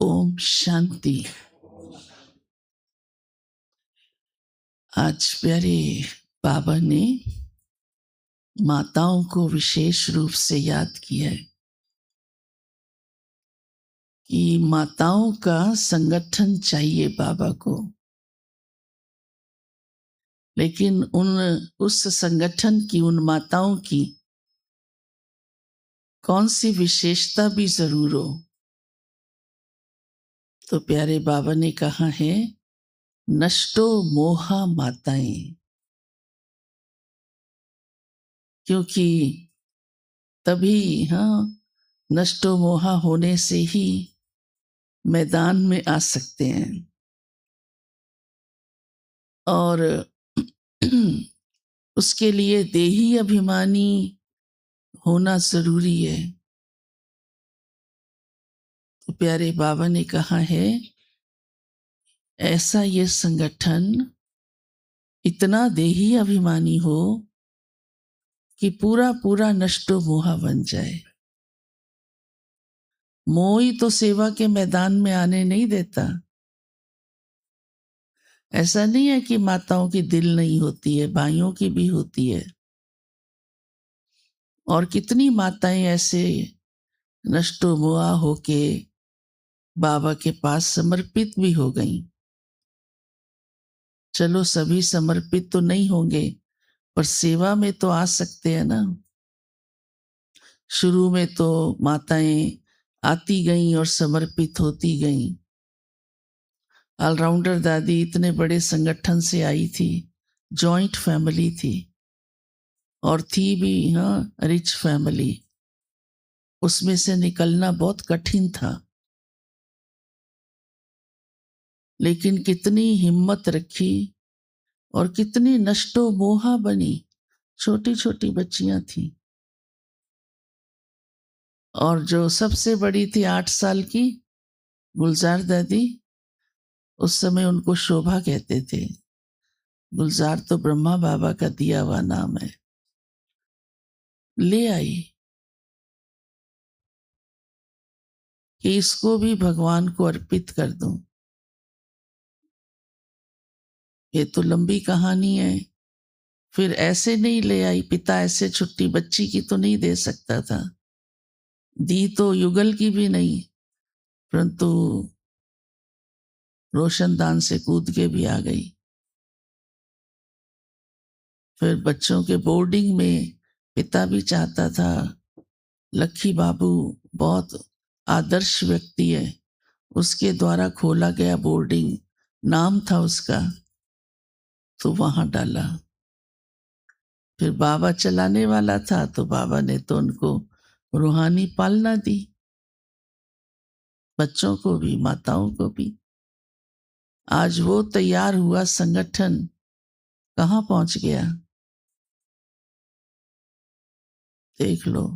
ओम शांति। आज प्यारे बाबा ने माताओं को विशेष रूप से याद किया है कि माताओं का संगठन चाहिए बाबा को, लेकिन उस संगठन की, उन माताओं की कौन सी विशेषता भी जरूर हो। तो प्यारे बाबा ने कहा है, नष्टो मोहा माताएं, क्योंकि तभी नष्टो मोहा होने से ही मैदान में आ सकते हैं। और उसके लिए देही अभिमानी होना जरूरी है। तो प्यारे बाबा ने कहा है, ऐसा ये संगठन इतना देही अभिमानी हो कि पूरा पूरा नष्टो मोहा बन जाए। मोह ही तो सेवा के मैदान में आने नहीं देता। ऐसा नहीं है कि माताओं की दिल नहीं होती है, भाइयों की भी होती है। और कितनी माताएं ऐसे नष्टो मोहा होके बाबा के पास समर्पित भी हो गईं। चलो सभी समर्पित तो नहीं होंगे, पर सेवा में तो आ सकते हैं ना। शुरू में तो माताएं आती गईं और समर्पित होती गईं। ऑलराउंडर दादी इतने बड़े संगठन से आई थी, जॉइंट फैमिली थी और थी भी रिच फैमिली। उसमें से निकलना बहुत कठिन था, लेकिन कितनी हिम्मत रखी और कितनी नष्टो मोहा बनी। छोटी छोटी बच्चियां थी, और जो सबसे बड़ी थी 8 साल की गुलजार दादी, उस समय उनको शोभा कहते थे। गुलजार तो ब्रह्मा बाबा का दिया हुआ नाम है। ले आई कि इसको भी भगवान को अर्पित कर दूं। ये तो लंबी कहानी है। फिर ऐसे नहीं ले आई, पिता ऐसे छुट्टी बच्ची की तो नहीं दे सकता था, दी तो युगल की भी नहीं, परंतु रोशनदान से कूद के भी आ गई। फिर बच्चों के बोर्डिंग में पिता भी चाहता था। लक्की बाबू बहुत आदर्श व्यक्ति है, उसके द्वारा खोला गया बोर्डिंग नाम था उसका, तो वहां डाला। फिर बाबा चलाने वाला था, तो बाबा ने तो उनको रूहानी पालना दी, बच्चों को भी माताओं को भी। आज वो तैयार हुआ संगठन कहां पहुंच गया, देख लो।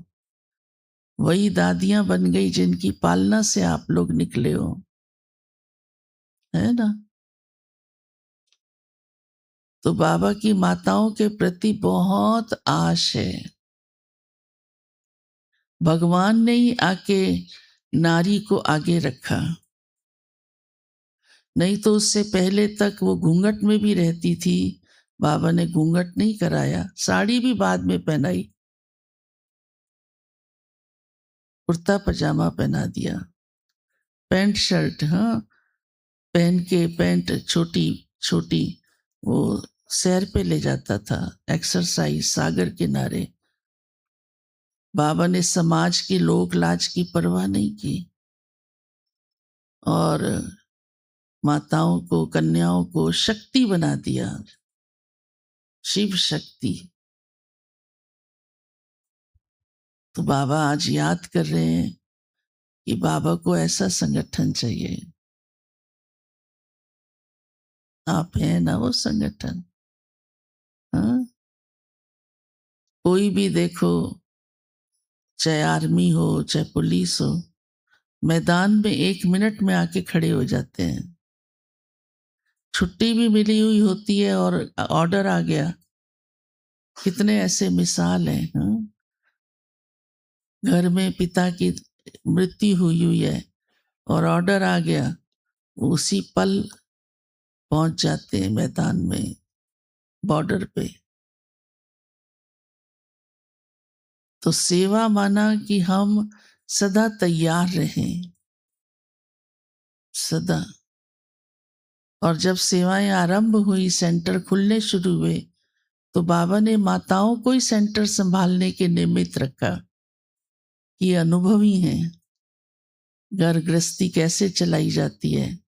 वही दादियां बन गई जिनकी पालना से आप लोग निकले हो, है ना। तो बाबा की माताओं के प्रति बहुत आश है। भगवान ने ही आके नारी को आगे रखा, नहीं तो उससे पहले तक वो घूंघट में भी रहती थी। बाबा ने घूंघट नहीं कराया, साड़ी भी बाद में पहनाई, कुर्ता पजामा पहना दिया, पैंट शर्ट पहन के, पैंट छोटी छोटी, वो सैर पे ले जाता था, एक्सरसाइज सागर किनारे। बाबा ने समाज की लोक लाज की परवाह नहीं की, और माताओं को, कन्याओं को शक्ति बना दिया, शिव शक्ति। तो बाबा आज याद कर रहे हैं कि बाबा को ऐसा संगठन चाहिए। आप हैं ना वो संगठन। हाँ, कोई भी देखो, चाहे आर्मी हो चाहे पुलिस हो, मैदान में 1 मिनट में आके खड़े हो जाते हैं। छुट्टी भी मिली हुई होती है और ऑर्डर आ गया। कितने ऐसे मिसाल हैं। घर में पिता की मृत्यु हुई हुई है और ऑर्डर आ गया, उसी पल पहुंच जाते हैं मैदान में, बॉर्डर पे। तो सेवा माना कि हम सदा तैयार रहें, सदा। और जब सेवाएं आरंभ हुई, सेंटर खुलने शुरू हुए, तो बाबा ने माताओं को ही सेंटर संभालने के निमित्त रखा। ये अनुभवी हैं, घर गृहस्थी कैसे चलाई जाती है,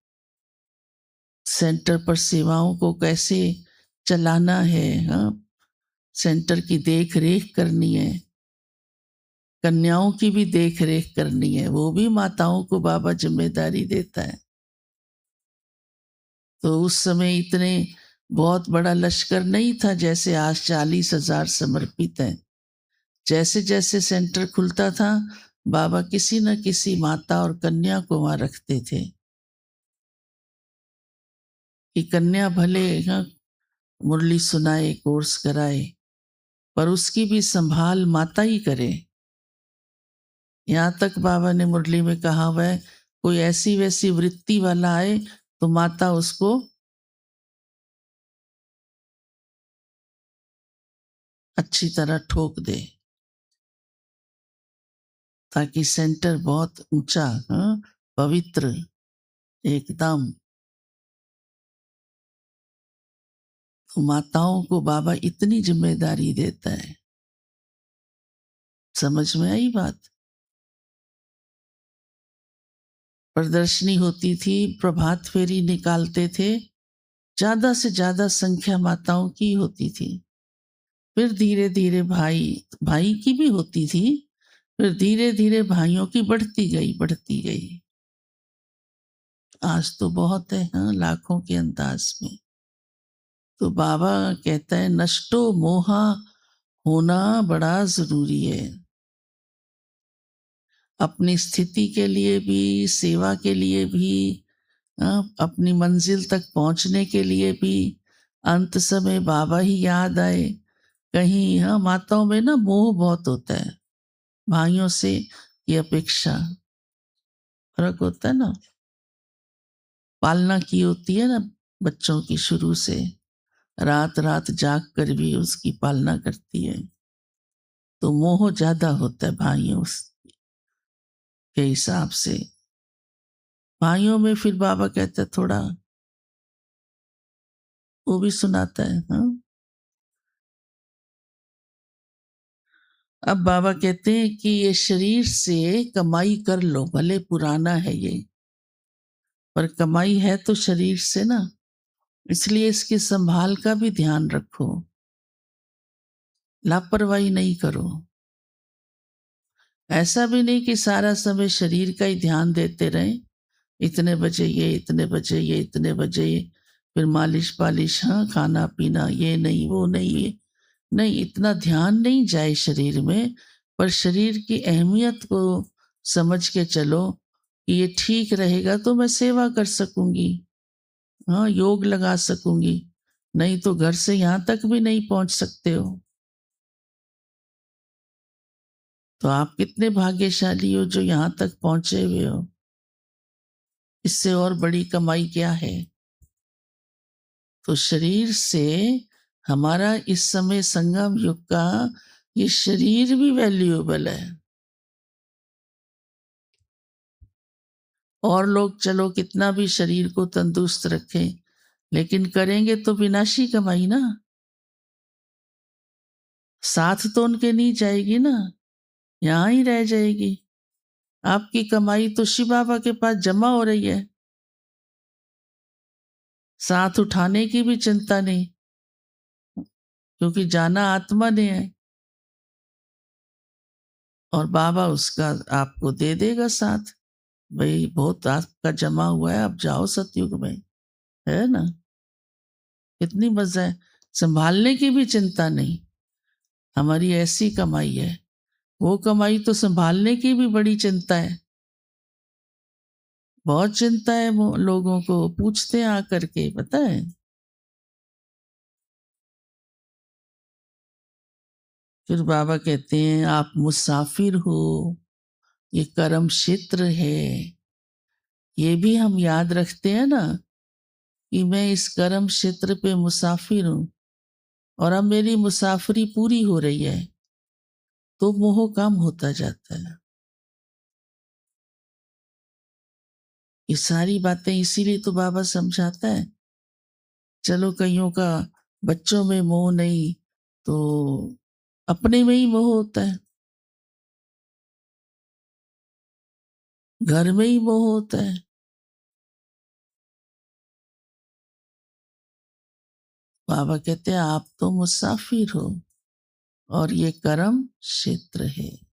सेंटर पर सेवाओं को कैसे चलाना है, हाँ, सेंटर की देख रेख करनी है, कन्याओं की भी देख रेख करनी है, वो भी माताओं को बाबा जिम्मेदारी देता है। तो उस समय इतने बहुत बड़ा लश्कर नहीं था जैसे आज 40,000 समर्पित हैं। जैसे जैसे सेंटर खुलता था, बाबा किसी न किसी माता और कन्या को वहां रखते थे कि कन्या भले, हाँ, मुरली सुनाए, कोर्स कराए, पर उसकी भी संभाल माता ही करे। यहाँ तक बाबा ने मुरली में कहा हुआ है, कोई ऐसी वैसी वृत्ति वाला आए तो माता उसको अच्छी तरह ठोक दे, ताकि सेंटर बहुत ऊंचा, हाँ, पवित्र एकदम। तो माताओं को बाबा इतनी जिम्मेदारी देता है। समझ में आई बात? प्रदर्शनी होती थी, प्रभात फेरी निकालते थे, ज्यादा से ज्यादा संख्या माताओं की होती थी। फिर धीरे धीरे भाई भाई की भी होती थी, फिर धीरे धीरे भाइयों की बढ़ती गई, बढ़ती गई। आज तो बहुत है, हाँ, लाखों के अंदाज में। तो बाबा कहता है नष्टो मोहा होना बड़ा जरूरी है, अपनी स्थिति के लिए भी, सेवा के लिए भी, अपनी मंजिल तक पहुंचने के लिए भी। अंत समय बाबा ही याद आए। कहीं, हाँ, माताओं में ना मोह बहुत होता है, भाइयों से की अपेक्षा, फर्क होता है ना। पालना की होती है ना बच्चों की, शुरू से रात रात जाग कर भी उसकी पालना करती है, तो मोह ज्यादा होता है भाइयों के हिसाब से। भाइयों में फिर बाबा कहते हैं थोड़ा, वो भी सुनाता है, हाँ। अब बाबा कहते हैं कि ये शरीर से कमाई कर लो, भले पुराना है ये, पर कमाई है तो शरीर से ना, इसलिए इसकी संभाल का भी ध्यान रखो, लापरवाही नहीं करो। ऐसा भी नहीं कि सारा समय शरीर का ही ध्यान देते रहें, इतने बजे ये, इतने बजे ये, इतने बजे ये, फिर मालिश पालिश, हाँ, खाना पीना, ये नहीं वो नहीं, ये नहीं, इतना ध्यान नहीं जाए शरीर में। पर शरीर की अहमियत को समझ के चलो कि ये ठीक रहेगा तो मैं सेवा कर सकूंगी, हाँ, योग लगा सकूंगी, नहीं तो घर से यहाँ तक भी नहीं पहुंच सकते हो। तो आप कितने भाग्यशाली हो जो यहाँ तक पहुंचे हुए हो। इससे और बड़ी कमाई क्या है? तो शरीर से हमारा इस समय संगम युग का ये शरीर भी वैल्यूएबल है। और लोग चलो कितना भी शरीर को तंदुरुस्त रखें, लेकिन करेंगे तो विनाशी कमाई ना, साथ तो उनके नहीं जाएगी ना, यहाँ ही रह जाएगी। आपकी कमाई तो शिव बाबा के पास जमा हो रही है, साथ उठाने की भी चिंता नहीं, क्योंकि जाना आत्मा ने है, और बाबा उसका आपको दे देगा साथ। भाई बहुत आपका जमा हुआ है, अब जाओ सतयुग में, है ना। कितनी मजा है, संभालने की भी चिंता नहीं। हमारी ऐसी कमाई है, वो कमाई तो संभालने की भी बड़ी चिंता है, बहुत चिंता है। वो लोगों को पूछते हैं आकर के, पता है। फिर बाबा कहते हैं आप मुसाफिर हो, ये कर्म क्षेत्र है, ये भी हम याद रखते हैं ना कि मैं इस कर्म क्षेत्र पे मुसाफिर हूं और अब मेरी मुसाफरी पूरी हो रही है, तो मोह कम होता जाता है। ये सारी बातें इसीलिए तो बाबा समझाता है। चलो कईयों का बच्चों में मोह नहीं, तो अपने में ही मोह होता है, घर में ही मोह होता है। बाबा कहते हैं आप तो मुसाफिर हो और ये कर्म क्षेत्र है।